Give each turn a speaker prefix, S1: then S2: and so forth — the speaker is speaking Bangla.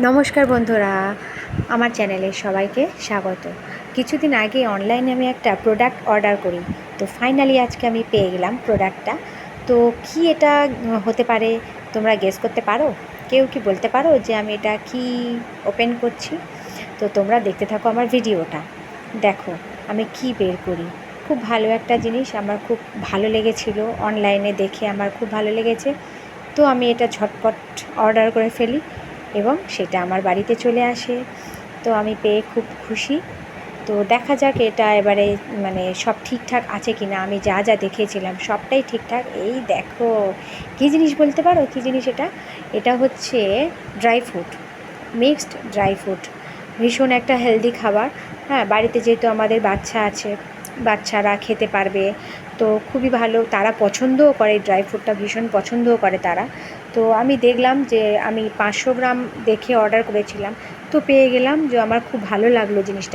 S1: নমস্কার বন্ধুরা, আমার চ্যানেলে সবাইকে স্বাগত। কিছুদিন আগে অনলাইনে আমি একটা প্রোডাক্ট অর্ডার করি, তো ফাইনালি আজকে আমি পেয়ে গেলাম প্রোডাক্টটা। তো কি এটা হতে পারে, তোমরা গেস করতে পারো? কেউ কি বলতে পারো যে আমি এটা কি ওপেন করছি? তো তোমরা দেখতে থাকো আমার ভিডিওটা। দেখো আমি কি বের করি। খুব ভালো একটা জিনিস, আমার খুব ভালো লেগেছিল, অনলাইনে দেখে আমার খুব ভালো লেগেছে। তো আমি এটা ঝটপট অর্ডার করে ফেলি এবং সেটা আমার বাড়িতে চলে আসে। তো আমি পেয়ে খুব খুশি। তো দেখা যাক এটা এবারে সব ঠিকঠাক আছে কি না। আমি যা যা দেখেছিলাম সবটাই ঠিকঠাক। এই দেখো, কী জিনিস বলতে পারো কী জিনিস এটা? এটা হচ্ছে dry fruit, mixed dry fruit. ভীষণ একটা হেলদি খাবার। হ্যাঁ, বাড়িতে যেহেতু আমাদের বাচ্চা আছে, বাচ্চারা খেতে পারবে, তো খুবই ভালো। তারা পছন্দও করে, ড্রাই ফ্রুটটা ভীষণ পছন্দও করে তারা। তো আমি দেখলাম যে আমি 500 গ্রাম দেখে অর্ডার করেছিলাম, তো পেয়ে গেলাম, যে আমার খুব ভালো লাগলো জিনিসটা।